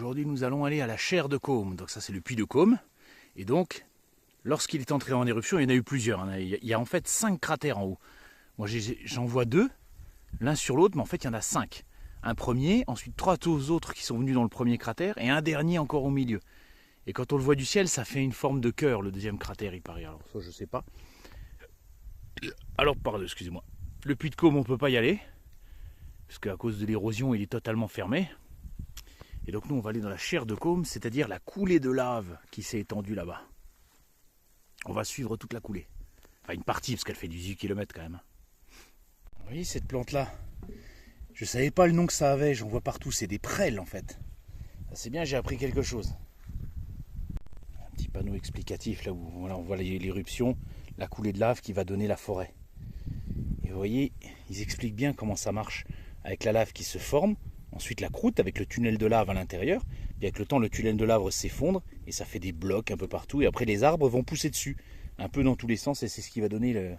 aujourd'hui nous allons aller à la Chaire de Caume. Donc ça c'est le puits de Caume. Et donc, lorsqu'il est entré en éruption, il y en a eu plusieurs. Il y a en fait 5 cratères en haut. Moi j'en vois 2, l'un sur l'autre, mais en fait il y en a 5. Un premier, ensuite 3 autres qui sont venus dans le premier cratère, et un dernier encore au milieu. Et quand on le voit du ciel, ça fait une forme de cœur, le deuxième cratère, il paraît. Alors ça je sais pas. Alors pardon, excusez-moi. Le puits de Caume, on ne peut pas y aller, parce qu'à cause de l'érosion, il est totalement fermé. Et donc nous, on va aller dans la Chaire de Caume, c'est-à-dire la coulée de lave qui s'est étendue là-bas. On va suivre toute la coulée. Enfin, une partie, parce qu'elle fait 18 km quand même. Vous voyez cette plante-là? Je ne savais pas le nom que ça avait, j'en vois partout, c'est des prêles en fait. Ça c'est bien, j'ai appris quelque chose. Un petit panneau explicatif là où voilà, on voit l'éruption, la coulée de lave qui va donner la forêt. Et vous voyez, ils expliquent bien comment ça marche. Avec la lave qui se forme, ensuite la croûte avec le tunnel de lave à l'intérieur, puis avec le temps le tunnel de lave s'effondre et ça fait des blocs un peu partout et après les arbres vont pousser dessus, un peu dans tous les sens et c'est ce qui va donner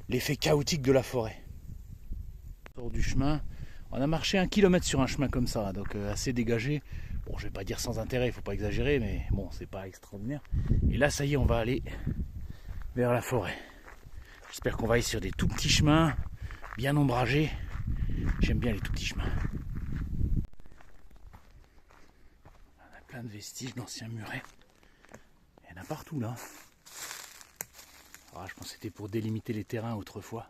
l'effet chaotique de la forêt. On sort du chemin, on a marché 1 kilomètre sur un chemin comme ça, donc assez dégagé. Bon, je vais pas dire sans intérêt, il faut pas exagérer, mais bon, c'est pas extraordinaire. Et là, ça y est, on va aller vers la forêt. J'espère qu'on va aller sur des tout petits chemins, bien ombragés. J'aime bien les tout petits chemins. On a plein de vestiges d'anciens murets. Il y en a partout là. Ah, je pense que c'était pour délimiter les terrains autrefois.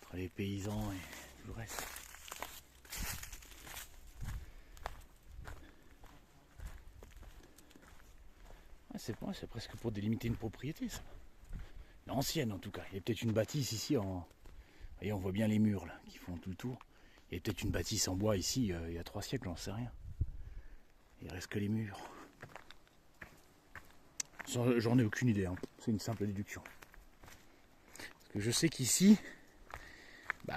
Entre les paysans et tout le reste. Ah, c'est presque pour délimiter une propriété ça. L'ancienne en tout cas. Il y a peut-être une bâtisse ici en... Vous voyez, on voit bien les murs là, qui font tout le tour. Il y a peut-être une bâtisse en bois ici il y a 3 siècles, j'en sais rien. Il reste que les murs. J'en ai aucune idée, hein. C'est une simple déduction. Parce que je sais qu'ici,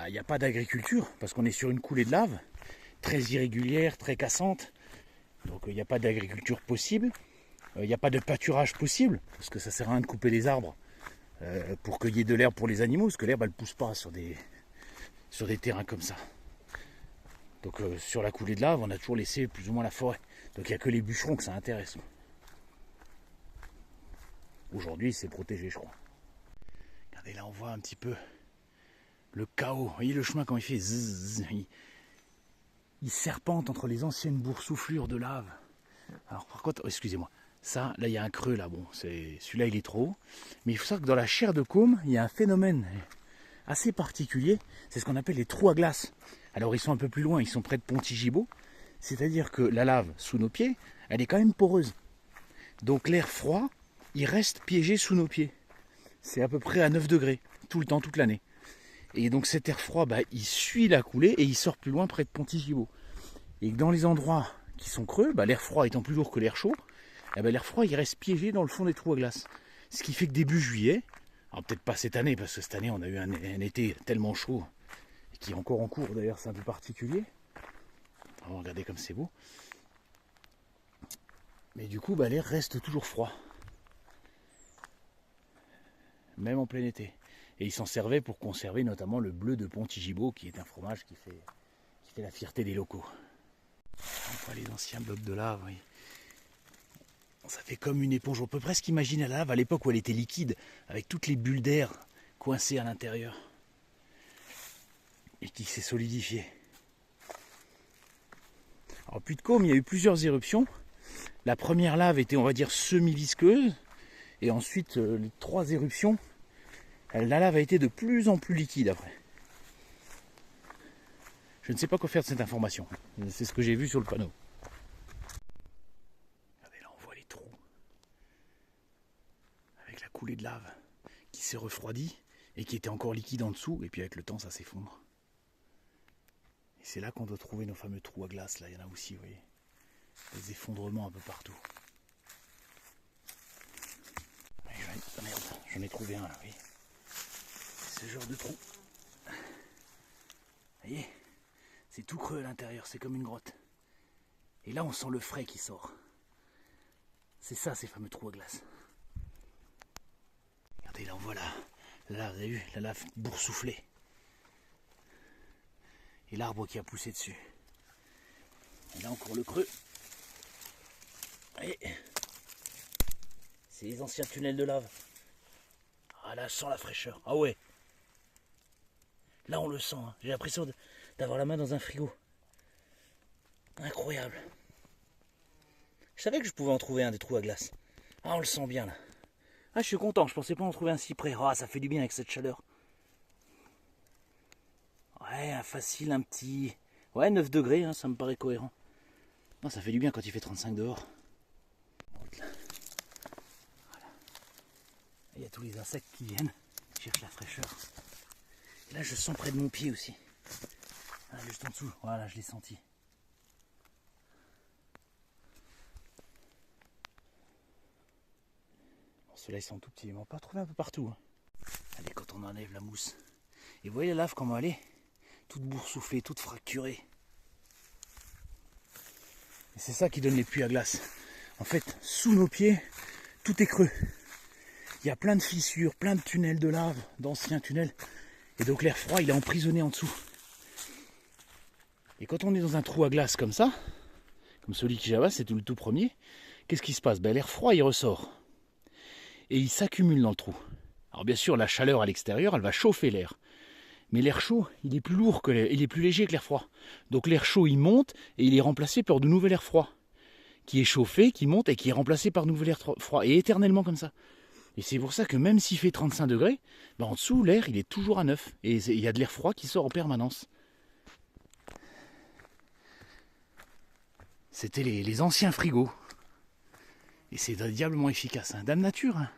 il n'y a pas d'agriculture, parce qu'on est sur une coulée de lave, très irrégulière, très cassante. Donc il n'y a pas d'agriculture possible. Il n'y a pas de pâturage possible, parce que ça sert à rien de couper les arbres pour qu'il y ait de l'herbe pour les animaux, parce que l'herbe elle ne pousse pas sur des terrains comme ça. Donc sur la coulée de lave, on a toujours laissé plus ou moins la forêt. Donc il n'y a que les bûcherons que ça intéresse. Aujourd'hui, c'est protégé, je crois. Regardez, là, on voit un petit peu le chaos. Vous voyez le chemin, quand il fait zzz, il serpente entre les anciennes boursouflures de lave. Alors, par contre, excusez-moi, ça, là, il y a un creux, là. Bon, celui-là, il est trop haut. Mais il faut savoir que dans la Chaire de Caume, il y a un phénomène assez particulier. C'est ce qu'on appelle les trous à glace. Alors, ils sont un peu plus loin, ils sont près de Pontigibaud. C'est-à-dire que la lave, sous nos pieds, elle est quand même poreuse. Donc, l'air froid, il reste piégé sous nos pieds. C'est à peu près à 9 degrés, tout le temps, toute l'année. Et donc cet air froid, il suit la coulée et il sort plus loin près de Pontigibaud. Et dans les endroits qui sont creux, l'air froid étant plus lourd que l'air chaud, l'air froid il reste piégé dans le fond des trous à glace. Ce qui fait que début juillet, alors peut-être pas cette année, parce que cette année on a eu un été tellement chaud, qui est encore en cours d'ailleurs, c'est un peu particulier. Alors, regardez comme c'est beau. Mais du coup, l'air reste toujours froid. Même en plein été. Et ils s'en servaient pour conserver notamment le bleu de Pontigibaud, qui est un fromage qui fait la fierté des locaux. On voit les anciens blocs de lave, oui. Ça fait comme une éponge. On peut presque imaginer la lave à l'époque où elle était liquide, avec toutes les bulles d'air coincées à l'intérieur. Et qui s'est solidifiée. Alors, puits de Caume, il y a eu plusieurs éruptions. La première lave était, on va dire, semi-visqueuse. Et ensuite, les 3 éruptions, la lave a été de plus en plus liquide après. Je ne sais pas quoi faire de cette information. C'est ce que j'ai vu sur le panneau. Regardez, là on voit les trous. Avec la coulée de lave qui s'est refroidie et qui était encore liquide en dessous. Et puis avec le temps, ça s'effondre. Et c'est là qu'on doit trouver nos fameux trous à glace. Là, il y en a aussi, vous voyez. Des effondrements un peu partout. Merde, j'en ai trouvé un là, oui. Ce genre de trou. Vous voyez, c'est tout creux à l'intérieur, c'est comme une grotte. Et là, on sent le frais qui sort. C'est ça, ces fameux trous à glace. Regardez, là, on voit là, vous avez vu, la lave boursouflée. Et l'arbre qui a poussé dessus. Et là encore le creux. Et c'est les anciens tunnels de lave. Ah là, je sens la fraîcheur. Ah ouais. Là, on le sent. Hein. J'ai l'impression d'avoir la main dans un frigo. Incroyable. Je savais que je pouvais en trouver un des trous à glace. Ah, on le sent bien là. Ah, je suis content. Je pensais pas en trouver un si près. Ah, ça fait du bien avec cette chaleur. Ouais, un facile, un petit... Ouais, 9 degrés, hein, ça me paraît cohérent. Non, ça fait du bien quand il fait 35 dehors. Voilà. Il y a tous les insectes qui viennent, qui cherchent la fraîcheur. Et là, je sens près de mon pied aussi. Ah, juste en dessous, voilà, je l'ai senti. Bon, ceux-là, ils sont tout petits, mais on peut en trouver un peu partout. Hein. Allez, quand on enlève la mousse. Et vous voyez la lave comment elle est? Toute boursouflée, toute fracturée. Et c'est ça qui donne les puits à glace. En fait, sous nos pieds, tout est creux. Il y a plein de fissures, plein de tunnels de lave, d'anciens tunnels. Et donc l'air froid, il est emprisonné en dessous. Et quand on est dans un trou à glace comme ça, comme celui qui j'avais, c'est le tout premier, qu'est-ce qui se passe? Ben, l'air froid, il ressort. Et il s'accumule dans le trou. Alors bien sûr, la chaleur à l'extérieur, elle va chauffer l'air. Mais l'air chaud, il est plus lourd que il est plus léger que l'air froid. Donc l'air chaud, il monte et il est remplacé par de nouvel air froid. Qui est chauffé, qui monte et qui est remplacé par de nouvel air froid. Et éternellement comme ça. Et c'est pour ça que même s'il fait 35 degrés, ben en dessous, l'air, il est toujours à 9. Et il y a de l'air froid qui sort en permanence. C'était les anciens frigos. Et c'est diablement efficace. Hein. Dame Nature, hein.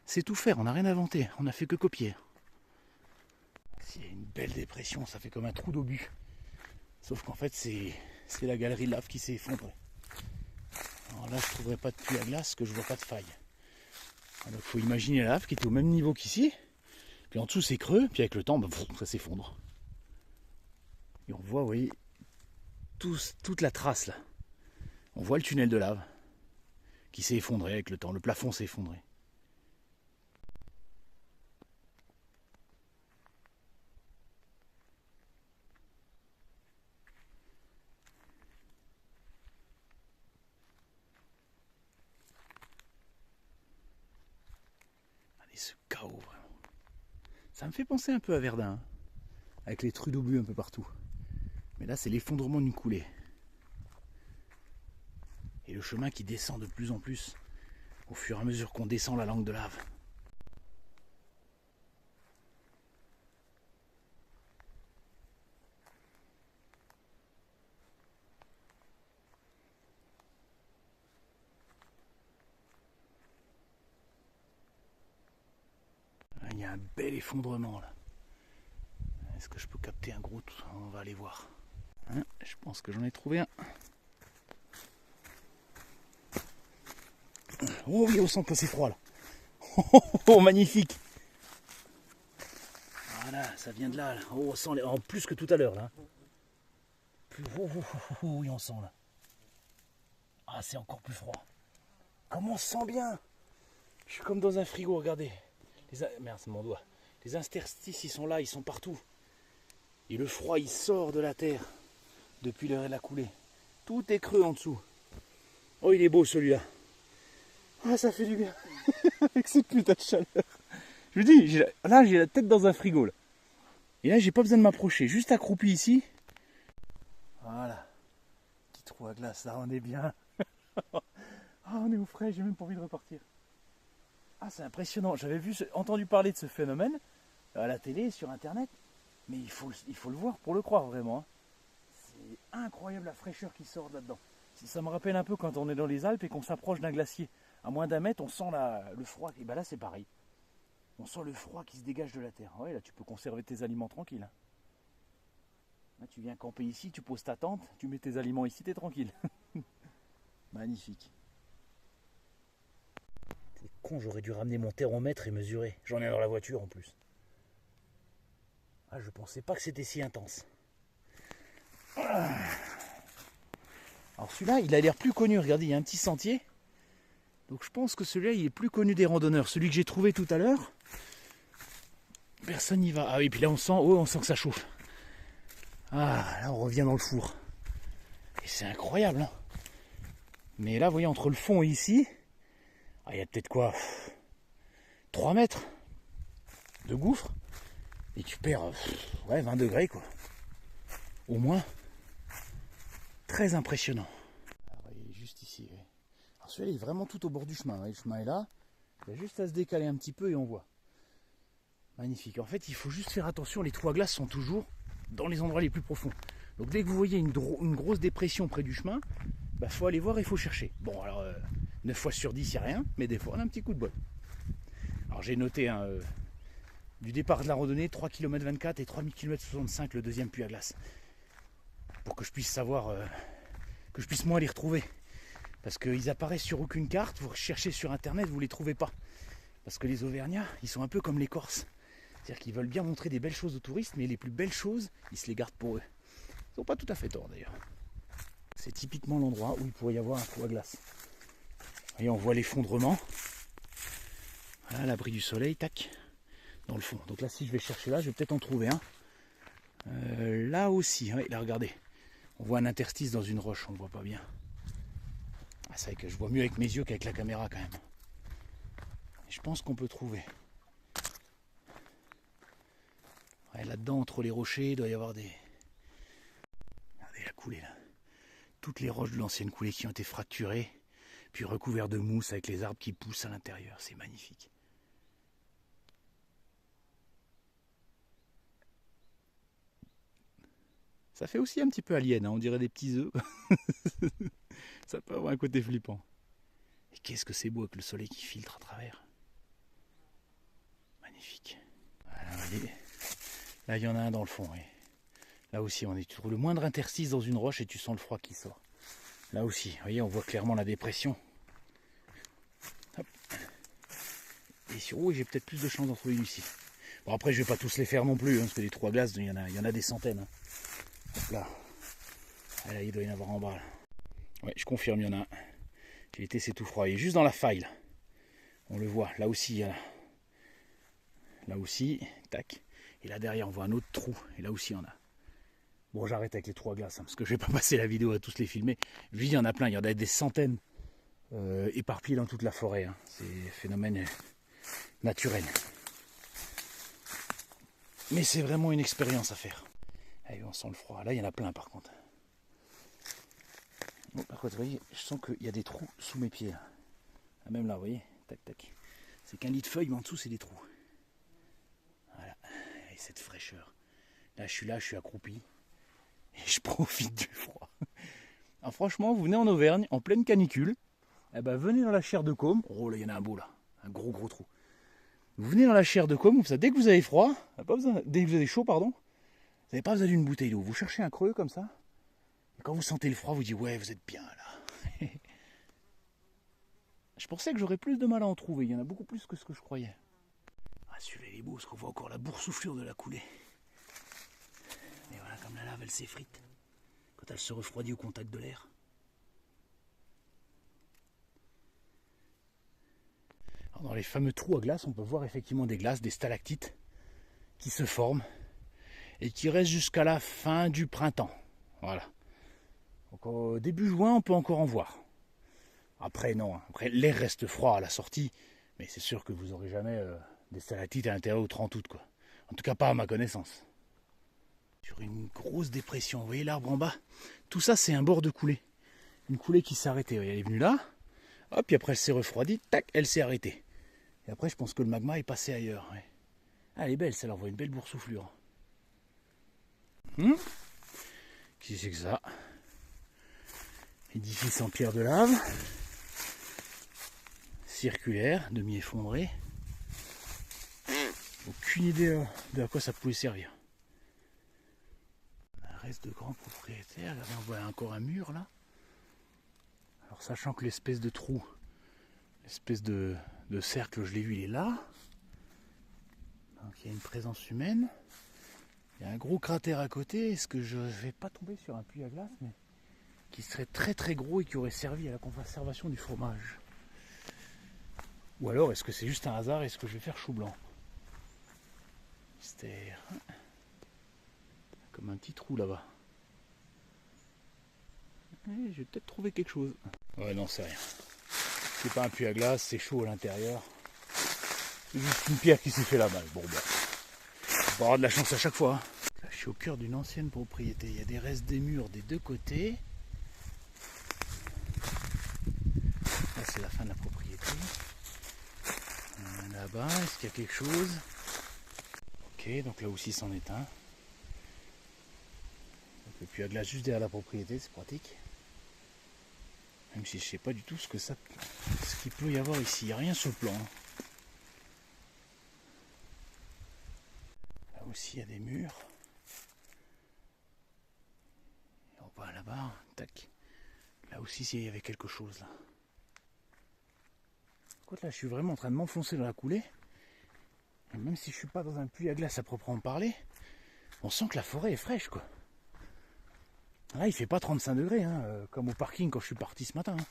C'est tout faire, on n'a rien inventé. On n'a fait que copier. S'il y a une belle dépression, ça fait comme un trou d'obus. Sauf qu'en fait, c'est la galerie de lave qui s'est effondrée. Alors là, je ne trouverai pas de puits à glace, que je ne vois pas de faille. Alors il faut imaginer la lave qui était au même niveau qu'ici. Puis en dessous, c'est creux. Puis avec le temps, ça s'effondre. Et on voit, vous voyez, toute la trace là. On voit le tunnel de lave qui s'est effondré avec le temps. Le plafond s'est effondré. Allez, ce chaos, vraiment. Ça me fait penser un peu à Verdun, hein, avec les trous d'obus un peu partout. Mais là, c'est l'effondrement d'une coulée. Et le chemin qui descend de plus en plus au fur et à mesure qu'on descend la langue de lave. Il y a un bel effondrement là. Est-ce que je peux capter un gros? On va aller voir. Hein, je pense que j'en ai trouvé un. Oh oui, on sent que c'est froid là. Oh, magnifique. Voilà, ça vient de là. Oh, on sent en plus que tout à l'heure là. Oui, on sent là. Ah, c'est encore plus froid. Comment on sent bien. Je suis comme dans un frigo, regardez. Merde, c'est mon doigt. Les interstices, ils sont là, ils sont partout. Et le froid, il sort de la terre depuis la coulée. Tout est creux en dessous. Oh, il est beau celui-là. Ah, ça fait du bien. Avec cette putain de chaleur. Je vous dis, là, j'ai la tête dans un frigo. Là. Et là, j'ai pas besoin de m'approcher. Juste accroupi ici. Voilà. Petit trou à glace, là, on est bien. Ah, on est au frais, j'ai même pas envie de repartir. Ah, c'est impressionnant. J'avais entendu parler de ce phénomène à la télé, sur internet. Mais il faut le voir pour le croire vraiment. Hein. C'est incroyable la fraîcheur qui sort là-dedans. Ça me rappelle un peu quand on est dans les Alpes et qu'on s'approche d'un glacier. À moins d'un mètre, on sent le froid. Et bien là, c'est pareil. On sent le froid qui se dégage de la terre. Ouais, là, tu peux conserver tes aliments tranquilles. Là, tu viens camper ici, tu poses ta tente, tu mets tes aliments ici, t'es tranquille. Magnifique. C'est con, j'aurais dû ramener mon thermomètre et mesurer. J'en ai dans la voiture en plus. Ah, je pensais pas que c'était si intense. Alors celui-là, il a l'air plus connu. Regardez, il y a un petit sentier. Donc je pense que celui-là, il est plus connu des randonneurs. Celui que j'ai trouvé tout à l'heure, personne n'y va. Ah oui, puis là on sent que ça chauffe. Ah, là on revient dans le four. Et c'est incroyable. Hein. Mais là, vous voyez, entre le fond et ici, il y a peut-être quoi 3 mètres de gouffre. Et tu perds 20 degrés, quoi. Au moins. Très impressionnant. Alors, il est juste ici. Oui. Alors celui-là, il est vraiment tout au bord du chemin. Le chemin est là. Il y a juste à se décaler un petit peu et on voit. Magnifique. En fait, il faut juste faire attention. Les trous à glace sont toujours dans les endroits les plus profonds. Donc dès que vous voyez une grosse dépression près du chemin, bah, faut aller voir et il faut chercher. Bon, alors 9 fois sur 10, il n'y a rien, mais des fois, on a un petit coup de bol. Alors j'ai noté du départ de la randonnée, 3 km 24 et 3 km 65, le deuxième puits à glace. Pour que je puisse savoir, que je puisse moins les retrouver. Parce qu'ils apparaissent sur aucune carte, vous recherchez sur internet, vous ne les trouvez pas. Parce que les Auvergnats, ils sont un peu comme les Corses. C'est-à-dire qu'ils veulent bien montrer des belles choses aux touristes, mais les plus belles choses, ils se les gardent pour eux. Ils n'ont pas tout à fait tort d'ailleurs. C'est typiquement l'endroit où il pourrait y avoir un trou à glace. Vous voyez, on voit l'effondrement. Voilà, à l'abri du soleil, tac, dans le fond. Donc là, si je vais chercher là, je vais peut-être en trouver un. Là aussi, ouais, là regardez. On voit un interstice dans une roche, on ne voit pas bien. Ah, c'est vrai que je vois mieux avec mes yeux qu'avec la caméra quand même. Et je pense qu'on peut trouver. Ouais, là-dedans, entre les rochers, il doit y avoir des... Regardez la coulée là. Toutes les roches de l'ancienne coulée qui ont été fracturées, puis recouvertes de mousse avec les arbres qui poussent à l'intérieur. C'est magnifique. Ça fait aussi un petit peu alien, hein, on dirait des petits œufs. Ça peut avoir un côté flippant. Et qu'est-ce que c'est beau avec le soleil qui filtre à travers. Magnifique. Voilà, là, il y en a un dans le fond. Oui. Là aussi, tu trouves le moindre interstice dans une roche et tu sens le froid qui sort. Là aussi, vous voyez, on voit clairement la dépression. Hop. Et sur où j'ai peut-être plus de chance d'en trouver une ici. Bon, après, je vais pas tous les faire non plus, hein, parce que les trous à glace, il y en a des centaines. Hein. Hop là. Ah, là, il doit y en avoir en bas. Là. Ouais, je confirme, il y en a un. J'ai été, c'est tout froid. Il est juste dans la faille. Là. On le voit. Là aussi, il y en a. Là aussi, tac. Et là derrière, on voit un autre trou. Et là aussi, il y en a. Bon, j'arrête avec les trous à glace, hein, parce que je vais pas passer la vidéo à tous les filmer. Lui, il y en a plein. Il y en a des centaines éparpillés dans toute la forêt. Hein. C'est un phénomène naturel. Mais c'est vraiment une expérience à faire. Allez, on sent le froid. Là, il y en a plein par contre. Bon, par contre, vous voyez, je sens qu'il y a des trous sous mes pieds. Là. Ah, même là, vous voyez, tac, tac. C'est qu'un lit de feuilles, mais en dessous, c'est des trous. Voilà. Et cette fraîcheur. Là, je suis accroupi. Et je profite du froid. Alors, franchement, vous venez en Auvergne, en pleine canicule. Eh ben, venez dans la chaire de Côme. Oh, là, il y en a un beau, là. Un gros trou. Vous venez dans la chaire de Côme, dès que vous avez froid, dès que vous avez chaud, pardon, vous n'avez pas besoin d'une bouteille d'eau. Vous cherchez un creux comme ça. Et quand vous sentez le froid, vous dites ouais, vous êtes bien là. Je pensais que j'aurais plus de mal à en trouver. Il y en a beaucoup plus que ce que je croyais. Ah, celui-là, il est beau, parce qu'on voit encore la boursouflure de la coulée. Et voilà, comme la lave, elle s'effrite. Quand elle se refroidit au contact de l'air. Dans les fameux trous à glace, on peut voir effectivement des glaces, des stalactites qui se forment et qui restent jusqu'à la fin du printemps. Voilà. Donc au début juin, on peut encore en voir. Après, non. Après, l'air reste froid à la sortie, mais c'est sûr que vous n'aurez jamais des stalactites à l'intérieur au 30 août, quoi. En tout cas, pas à ma connaissance. Sur une grosse dépression, vous voyez l'arbre en bas? Tout ça, c'est un bord de coulée. Une coulée qui s'est arrêtée. Elle est venue là, hop, puis après elle s'est refroidie, tac, elle s'est arrêtée. Et après, je pense que le magma est passé ailleurs. Ouais. Ah, elle est belle, celle-là, on voit une belle boursouflure. Qui c'est que ça? Édifice en pierre de lave. Circulaire, demi-effondré. Aucune idée de à quoi ça pouvait servir. Un reste de grands propriétaires. Là, on voit encore un mur, là. Alors, sachant que l'espèce de trou, l'espèce de cercle, je l'ai vu, il est là. Donc il y a une présence humaine. Il y a un gros cratère à côté. Est-ce que je ne vais pas tomber sur un puits à glace, mais qui serait très très gros et qui aurait servi à la conservation du fromage? Ou alors est-ce que c'est juste un hasard? Est-ce que je vais faire chou blanc? Mystère. Comme un petit trou là-bas. Et j'ai peut-être trouvé quelque chose. Ouais, non, c'est rien. C'est pas un puits à glace, c'est chaud à l'intérieur. C'est juste une pierre qui s'est fait la balle. Bon, bah, on va avoir de la chance à chaque fois. Hein. Là, je suis au cœur d'une ancienne propriété. Il y a des restes des murs des deux côtés. Là, c'est la fin de la propriété. Là-bas, est-ce qu'il y a quelque chose? Ok, donc là aussi, c'en est un. Donc, le puits à glace juste derrière la propriété, c'est pratique. Même si je sais pas du tout ce qu'il peut y avoir ici. Il n'y a rien sur le plan. Là aussi, il y a des murs. Et on va là-bas. Tac. Là aussi, il y avait quelque chose là. Écoute, là, je suis vraiment en train de m'enfoncer dans la coulée. Et même si je suis pas dans un puits à glace à proprement parler, on sent que la forêt est fraîche, quoi. Là, il fait pas 35 degrés, hein, comme au parking quand je suis parti ce matin. Hein.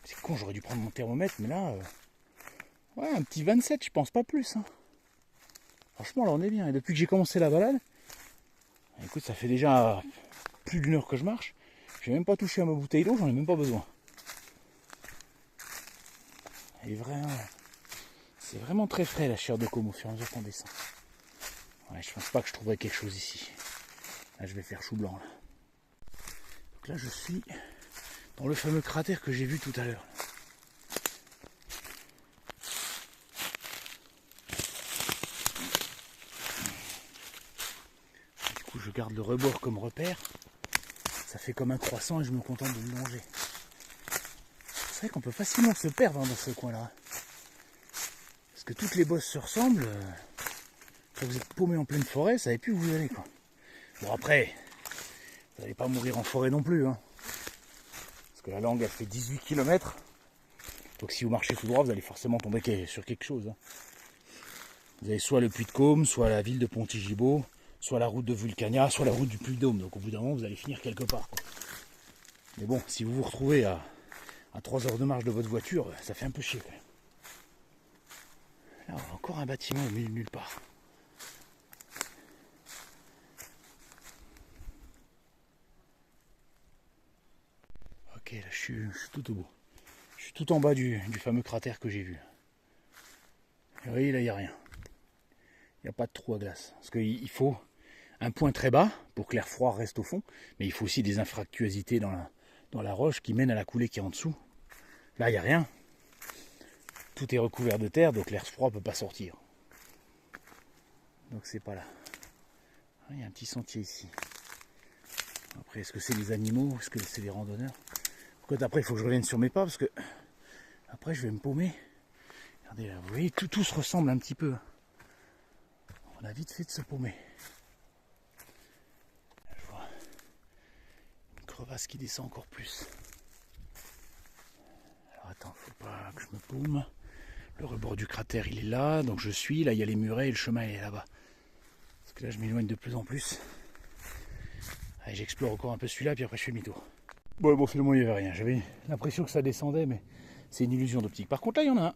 C'est con, j'aurais dû prendre mon thermomètre, mais là, ouais, un petit 27, je pense pas plus. Hein. Franchement, là, on est bien. Et depuis que j'ai commencé la balade, écoute, ça fait déjà plus d'une heure que je marche. J'ai même pas touché à ma bouteille d'eau, j'en ai même pas besoin. Et vraiment, c'est vraiment très frais la chair de Côme au fur et à mesure qu'on descend. Ouais, je pense pas que je trouverai quelque chose ici. Là, je vais faire chou blanc. Là. Donc là, je suis dans le fameux cratère que j'ai vu tout à l'heure. Du coup, je garde le rebord comme repère. Ça fait comme un croissant et je me contente de le manger. C'est vrai qu'on peut facilement se perdre dans ce coin-là. Parce que toutes les bosses se ressemblent. Quand vous êtes paumé en pleine forêt, vous savez plus où vous allez, quoi. Bon, après, vous n'allez pas mourir en forêt non plus. Hein. Parce que la langue, elle fait 18 km. Donc si vous marchez tout droit, vous allez forcément tomber sur quelque chose. Hein. Vous avez soit le puits de Côme, soit la ville de Ponty-Gibaud, soit la route de Vulcania, soit la route du Puy-de-Dôme. Donc au bout d'un moment, vous allez finir quelque part. Quoi. Mais bon, si vous vous retrouvez à 3 heures de marche de votre voiture, ça fait un peu chier quand même. Là, on a encore un bâtiment au milieu de nulle part. Ok, là je suis tout au bout. Je suis tout en bas du fameux cratère que j'ai vu. Et vous voyez, là il n'y a rien. Il n'y a pas de trou à glace. Parce qu'il faut un point très bas pour que l'air froid reste au fond. Mais il faut aussi des infractuosités dans la roche qui mène à la coulée qui est en dessous. Là il n'y a rien. Tout est recouvert de terre, donc l'air froid ne peut pas sortir. Donc c'est pas là. Il y a un petit sentier ici. Après, est-ce que c'est les animaux? Est-ce que c'est les randonneurs? Après, il faut que je revienne sur mes pas parce que après, je vais me paumer. Regardez là, vous voyez, tout se ressemble un petit peu. On a vite fait de se paumer. Je vois une crevasse qui descend encore plus. Alors attends, faut pas que je me paume. Le rebord du cratère, il est là, donc je suis. Là, il y a les murets et le chemin est là-bas. Parce que là, je m'éloigne de plus en plus. Allez, j'explore encore un peu celui-là, puis après, je fais demi-tour. Bon, finalement, il n'y avait rien. J'avais l'impression que ça descendait, mais c'est une illusion d'optique. Par contre, là, il y en a un.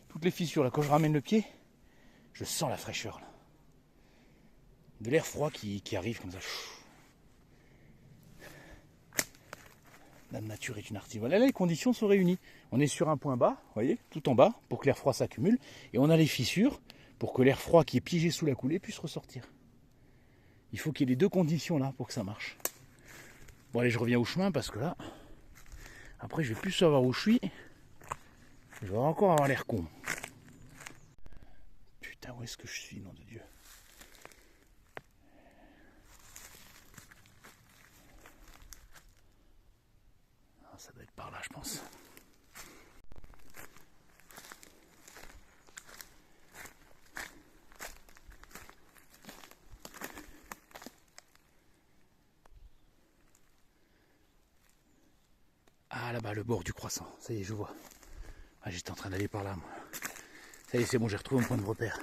Toutes les fissures, là, quand je ramène le pied, je sens la fraîcheur, là. De l'air froid qui arrive comme ça. La nature est une artiste. Voilà, là, les conditions sont réunies. On est sur un point bas, vous voyez, tout en bas, pour que l'air froid s'accumule. Et on a les fissures pour que l'air froid qui est piégé sous la coulée puisse ressortir. Il faut qu'il y ait les deux conditions là pour que ça marche. Bon, allez, je reviens au chemin parce que là, après, je vais plus savoir où je suis. Je vais encore avoir l'air con. Putain, où est-ce que je suis, nom de Dieu? Ah, ça doit être par là, je pense. Ah, là-bas, le bord du croissant. Ça y est, je vois. Ah, j'étais en train d'aller par là, moi. Ça y est, c'est bon, j'ai retrouvé mon point de repère.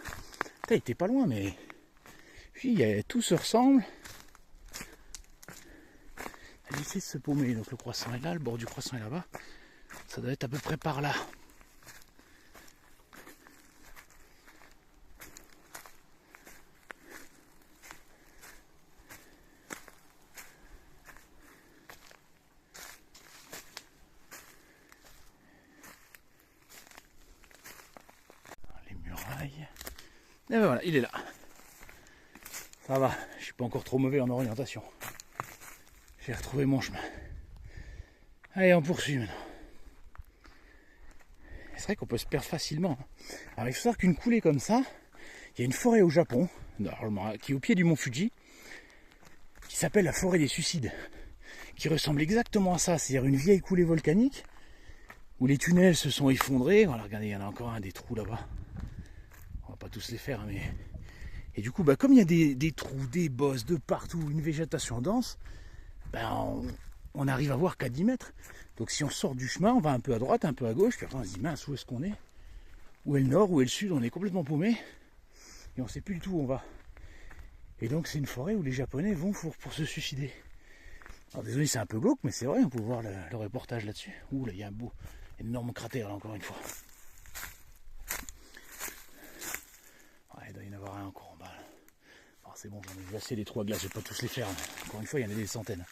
Il était pas loin, mais... Puis, tout se ressemble. Elle essaie de se paumer, donc le croissant est là, le bord du croissant est là-bas. Ça doit être à peu près par là. Et ben voilà, il est là. Ça va, je suis pas encore trop mauvais en orientation. J'ai retrouvé mon chemin. Allez, on poursuit maintenant. C'est vrai qu'on peut se perdre facilement. Alors il faut savoir qu'une coulée comme ça, il y a une forêt au Japon, qui est au pied du mont Fuji, qui s'appelle la forêt des suicides, qui ressemble exactement à ça, c'est-à-dire une vieille coulée volcanique, où les tunnels se sont effondrés. Voilà, regardez, il y en a encore un, des trous là-bas. On va pas tous les faire, mais... Et du coup, comme il y a des trous, des bosses de partout, une végétation dense, on n'arrive à voir qu'à 10 mètres. Donc si on sort du chemin, on va un peu à droite, un peu à gauche, puis après on se dit, mince, où est-ce qu'on est? Où est le nord, où est le sud? On est complètement paumé, et on ne sait plus du tout où on va. Et donc c'est une forêt où les Japonais vont pour se suicider. Alors désolé, c'est un peu glauque, mais c'est vrai, on peut voir le reportage là-dessus. Ouh, là, il y a un beau, énorme cratère, là, encore une fois. Ouais, il doit y en avoir un encore en bas. Alors c'est bon, j'en ai vu assez les trous à glace, je vais pas tous les faire. Mais encore une fois, il y en a des centaines.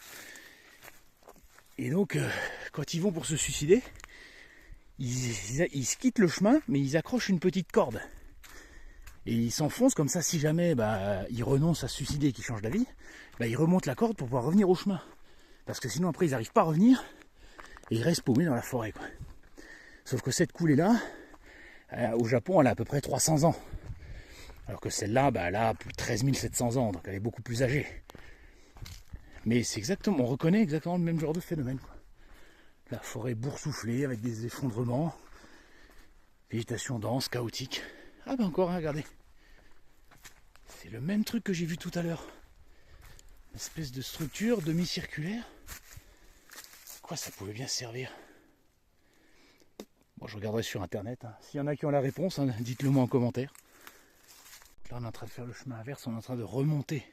Et donc, quand ils vont pour se suicider, ils quittent le chemin, mais ils accrochent une petite corde. Et ils s'enfoncent comme ça, si jamais ils renoncent à se suicider et qu'ils changent d'avis, ils remontent la corde pour pouvoir revenir au chemin. Parce que sinon après ils n'arrivent pas à revenir et ils restent paumés dans la forêt, quoi. Sauf que cette coulée-là, au Japon, elle a à peu près 300 ans. Alors que celle-là, elle a plus de 13 700 ans, donc elle est beaucoup plus âgée. Mais c'est exactement, on reconnaît exactement le même genre de phénomène, quoi. La forêt boursouflée avec des effondrements, végétation dense, chaotique. Ah encore un, regardez. C'est le même truc que j'ai vu tout à l'heure. Une espèce de structure demi-circulaire. À quoi ça pouvait bien servir? Bon, je regarderai sur internet. S'il y en a qui ont la réponse, dites-le moi en commentaire. Là on est en train de faire le chemin inverse, on est en train de remonter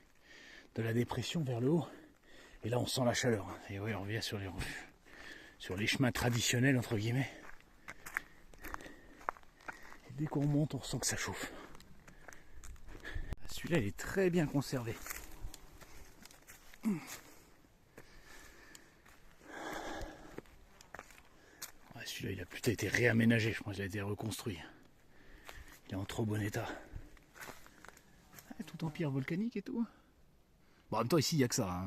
de la dépression vers le haut. Et là on sent la chaleur. Et oui, on revient sur les chemins traditionnels entre guillemets. Et dès qu'on monte, on ressent que ça chauffe. Celui-là il est très bien conservé. Ouais, celui-là il a plutôt été réaménagé, je pense qu'il a été reconstruit. Il est en trop bon état. Tout en pierre volcanique et tout. Bon, en même temps ici il n'y a que ça.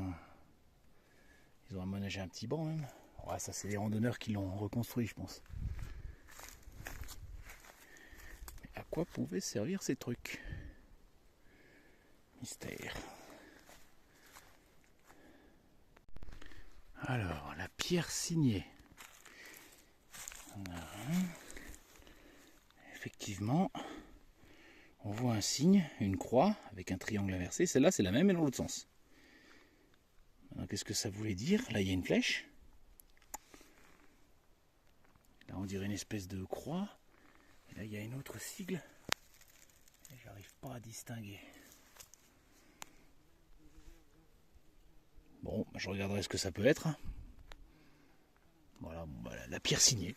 Ils ont aménagé un petit banc même. Ouais, ça c'est les randonneurs qui l'ont reconstruit, je pense. Mais à quoi pouvaient servir ces trucs? Mystère. Alors, la pierre signée. Effectivement, on voit un signe, une croix avec un triangle inversé. Celle-là, c'est la même, mais dans l'autre sens. Alors, qu'est-ce que ça voulait dire? Là, il y a une flèche. Là, on dirait une espèce de croix. Et là, il y a une autre sigle. Et j'arrive pas à distinguer. Bon, je regarderai ce que ça peut être. Voilà, la pierre signée.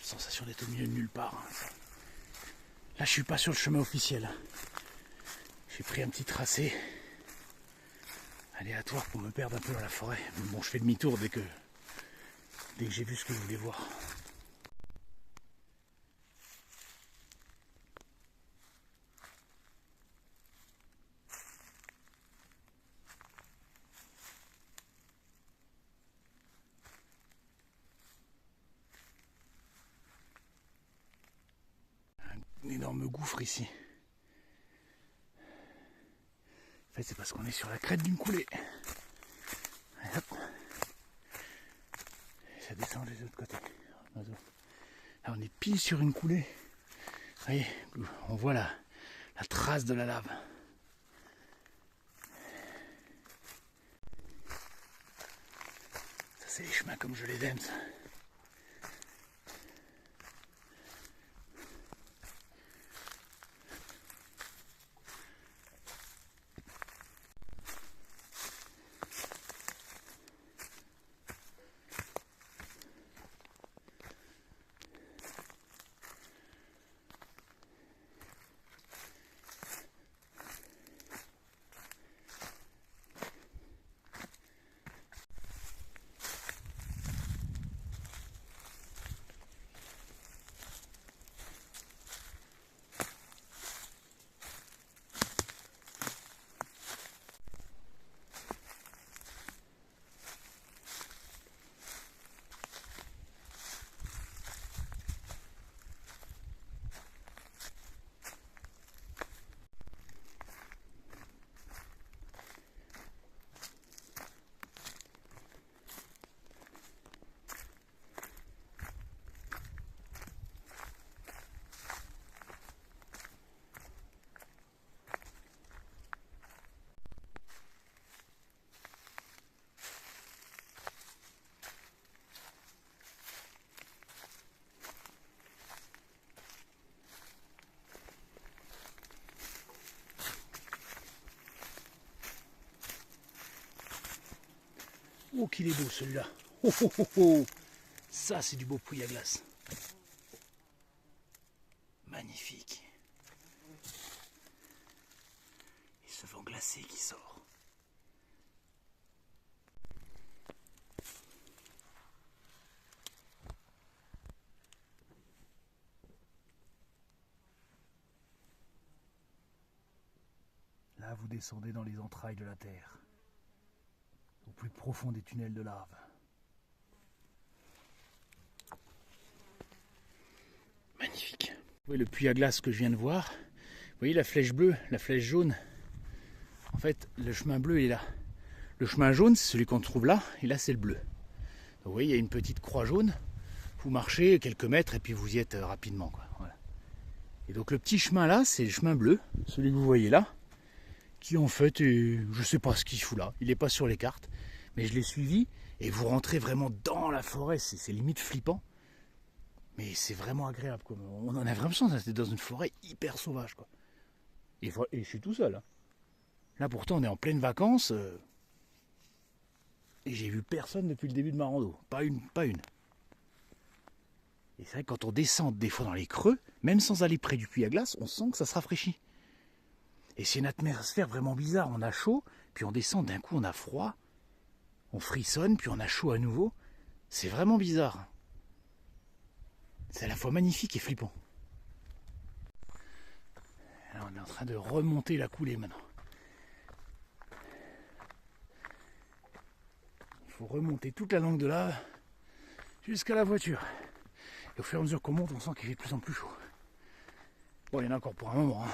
Sensation d'être au milieu de nulle part. Là, je suis pas sur le chemin officiel. J'ai pris un petit tracé aléatoire pour me perdre un peu dans la forêt. Mais bon, je fais demi-tour dès que j'ai vu ce que je voulais voir. Un énorme gouffre ici. En fait, c'est parce qu'on est sur la crête d'une coulée. Et hop. Et ça descend des autres côtés. Là, on est pile sur une coulée. Vous voyez, on voit la trace de la lave. chemin comme je les aime, ça. Oh qu'il est beau celui-là. Oh, oh, oh, oh. Ça c'est du beau puits à glace. Magnifique. Et ce vent glacé qui sort. Là vous descendez dans les entrailles de la terre. Au plus profond des tunnels de lave. Magnifique. Vous voyez le puits à glace que je viens de voir. Vous voyez la flèche bleue, la flèche jaune. En fait, le chemin bleu il est là. Le chemin jaune, c'est celui qu'on trouve là, et là c'est le bleu. Donc, vous voyez, il y a une petite croix jaune. Vous marchez quelques mètres et puis vous y êtes rapidement, quoi. Voilà. Et donc le petit chemin là, c'est le chemin bleu, celui que vous voyez là, qui en fait, je sais pas ce qu'il fout là. Il n'est pas sur les cartes. Mais je l'ai suivi et vous rentrez vraiment dans la forêt, c'est limite flippant. Mais c'est vraiment agréable, quoi. On en a vraiment l'impression d'être dans une forêt hyper sauvage, quoi. Et je suis tout seul. Hein. Là pourtant on est en pleine vacances et j'ai vu personne depuis le début de ma rando. Pas une. Et c'est vrai que quand on descend des fois dans les creux, même sans aller près du puits à glace, on sent que ça se rafraîchit. Et c'est une atmosphère vraiment bizarre. On a chaud, puis on descend, d'un coup on a froid. On frissonne, puis on a chaud à nouveau. C'est vraiment bizarre. C'est à la fois magnifique et flippant. Alors on est en train de remonter la coulée maintenant. Il faut remonter toute la langue de lave jusqu'à la voiture. Et au fur et à mesure qu'on monte, on sent qu'il fait de plus en plus chaud. Bon, il y en a encore pour un moment. Hein.